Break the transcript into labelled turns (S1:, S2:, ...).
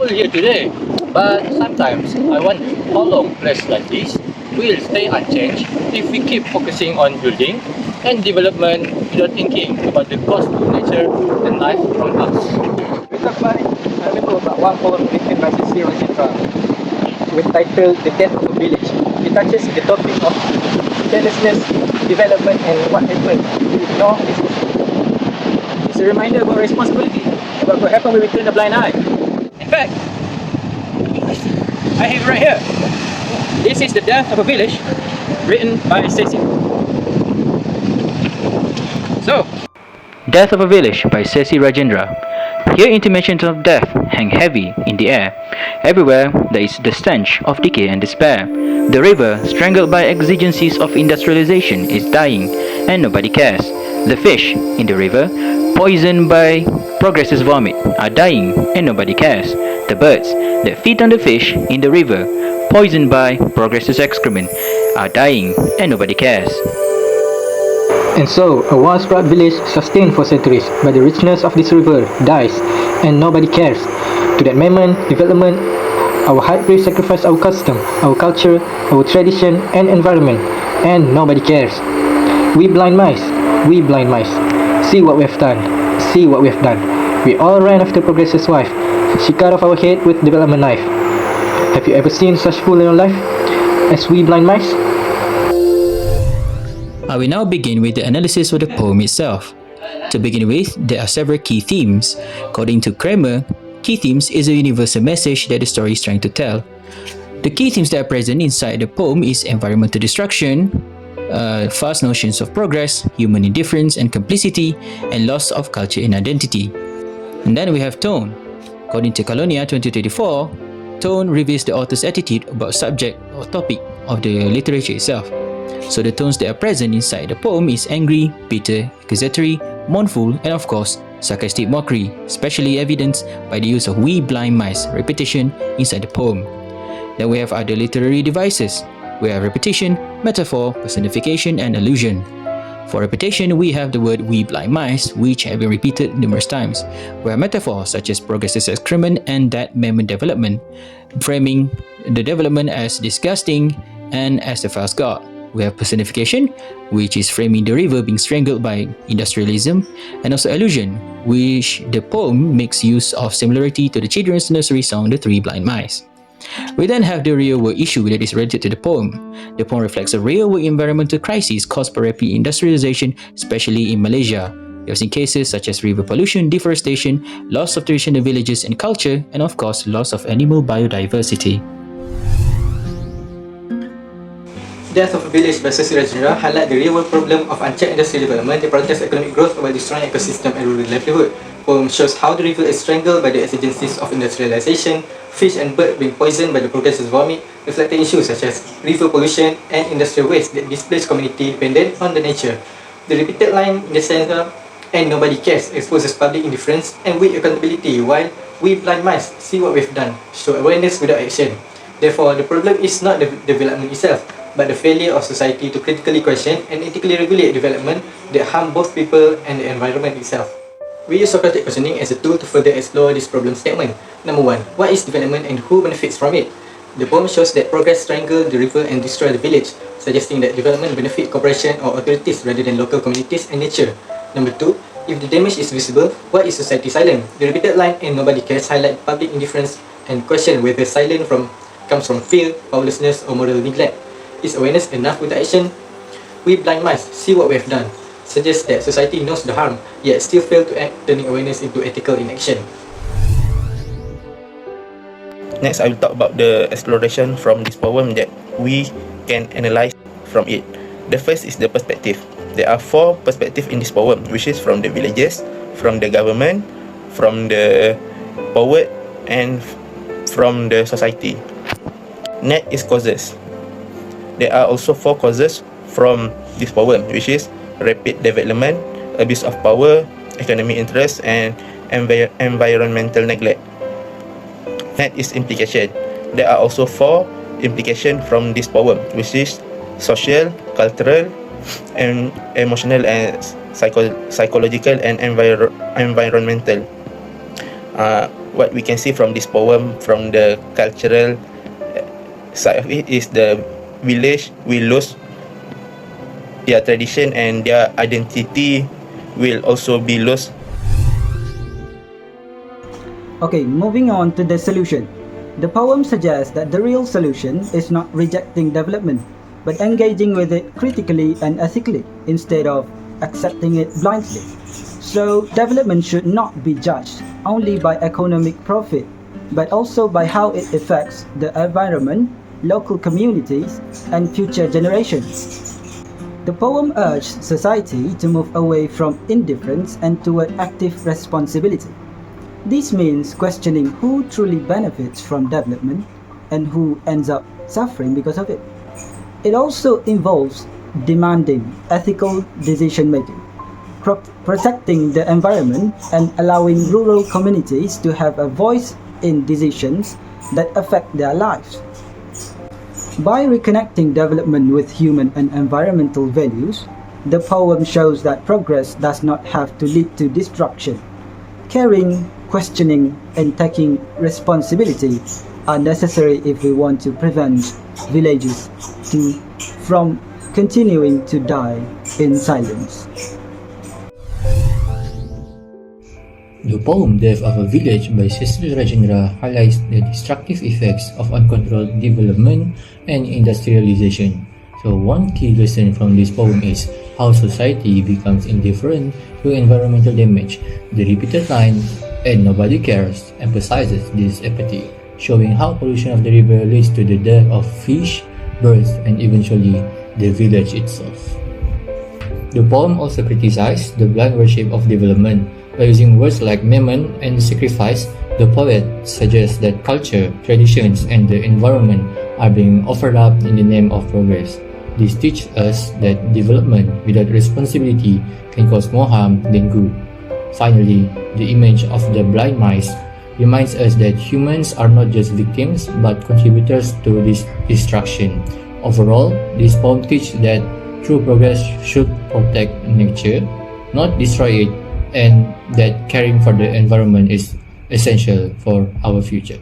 S1: peaceful here today, but sometimes I wonder how long places like this will stay unchanged if we keep focusing on building and development without thinking about the cost to nature and life around us.
S2: We talk about it. I remember about one poem written by Sri Rajendra with title The Death of a Village. It touches the topic of carelessness, development, and what happens if we ignore this issue. It's a reminder about responsibility, about what happens when we turn a blind eye. In fact, I have it right here. This is The Death of a Village, written by Ceci. So,
S3: Death of a Village by Ceci Rajendra. Here intimations of death hang heavy in the air. Everywhere there is the stench of decay and despair. The river, strangled by exigencies of industrialization, is dying, and nobody cares. The fish in the river, poisoned by progress's vomit, are dying, and nobody cares. The birds that feed on the fish in the river, poisoned by progress's excrement, are dying, and nobody cares.
S2: and so, a once proud village sustained for centuries by the richness of this river dies, and nobody cares. To that moment, development, our high priest sacrifice our custom, our culture, our tradition and environment, and nobody cares. We blind mice, see what we have done, see what we have done. We all ran after Progress's wife. She cut off our head with development knife. Have you ever seen such fool in your life as we blind mice?
S3: I will now begin with the analysis of the poem itself. To begin with, there are several key themes. According to Kramer, key themes is a universal message that the story is trying to tell. The key themes that are present inside the poem is environmental destruction, false notions of progress, human indifference and complicity, and loss of culture and identity. And then we have tone. According to Colonia 2024, tone reveals the author's attitude about subject or topic of the literature itself. So the tones that are present inside the poem is angry, bitter, accusatory, mournful, and of course, sarcastic mockery, especially evidenced by the use of "we blind mice" repetition inside the poem. Then we have other literary devices. We have repetition, metaphor, personification, and allusion. For repetition, we have the word "we blind mice," which have been repeated numerous times. We have metaphors such as progressive excrement and that mammoth development, framing the development as disgusting and as the false god. We have personification, which is framing the river being strangled by industrialism, and also allusion, which the poem makes use of similarity to the children's nursery song The Three Blind Mice. We then have the real-world issue that is related to the poem. The poem reflects a real-world environmental crisis caused by rapid industrialization, especially in Malaysia. We have seen cases such as river pollution, deforestation, loss of traditional villages and culture, and of course, loss of animal biodiversity.
S2: Death of a Village by Ceci Rajendra highlight the real-world problem of unchecked industrial development that prioritizes economic growth while destroying ecosystem and rural livelihood. The poem shows how the river is strangled by the exigencies of industrialization, fish and bird being poisoned by the progressive vomit, reflecting issues such as river pollution and industrial waste that displace community dependent on the nature. The repeated line in the center, "and nobody cares," exposes public indifference and weak accountability, while "we blind mice see what we've done" show awareness without action. Therefore, the problem is not the development itself, but the failure of society to critically question and ethically regulate development that harm both people and the environment itself. We use Socratic questioning as a tool to further explore this problem statement. Number 1. What is development and who benefits from it? The poem shows that progress strangled the river and destroyed the village, suggesting that development benefit corporation or authorities rather than local communities and nature. Number 2. If the damage is visible, why is society silent? The repeated line "and nobody cares" highlight public indifference and question whether silence comes from fear, powerlessness, or moral neglect. Is awareness enough without action? We blind mice see what we have done suggests that society knows the harm, yet still fail to act, turning awareness into ethical inaction.
S4: Next, I will talk about the exploration from this poem that we can analyze from it. The first is the perspective. There are 4 perspectives in this poem, which is from the villages, from the government, from the poet, and from the society. Next is causes. There are also 4 causes from this poem, which is rapid development, abuse of power, economic interest, and environmental neglect. Next is implication. There are also 4 implications from this poem, which is social, cultural, and emotional, and psychological, and environmental. what we can see from this poem, from the cultural side of it, is the village will lose their tradition and their identity will also be lost.
S5: Okay, moving on to the solution. The poem suggests that the real solution is not rejecting development, but engaging with it critically and ethically instead of accepting it blindly. So, development should not be judged only by economic profit, but also by how it affects the environment, local communities, and future generations. The poem urged society to move away from indifference and toward active responsibility. This means questioning who truly benefits from development and who ends up suffering because of it. It also involves demanding ethical decision making, protecting the environment, and allowing rural communities to have a voice in decisions that affect their lives. By reconnecting development with human and environmental values, the poem shows that progress does not have to lead to destruction. Caring, questioning, and taking responsibility are necessary if we want to prevent villages from continuing to die in silence.
S1: The poem Death of a Village by Sister Rajendra highlights the destructive effects of uncontrolled development and industrialization. So one key lesson from this poem is how society becomes indifferent to environmental damage. The repeated line, "and nobody cares," emphasizes this apathy, showing how pollution of the river leads to the death of fish, birds, and eventually the village itself. The poem also criticized the blind worship of development. By using words like mammon and sacrifice, the poet suggests that culture, traditions, and the environment are being offered up in the name of progress. This teaches us that development without responsibility can cause more harm than good. Finally, the image of the blind mice reminds us that humans are not just victims but contributors to this destruction. Overall, this poem teaches that true progress should protect nature, not destroy it, and that caring for the environment is essential for our future.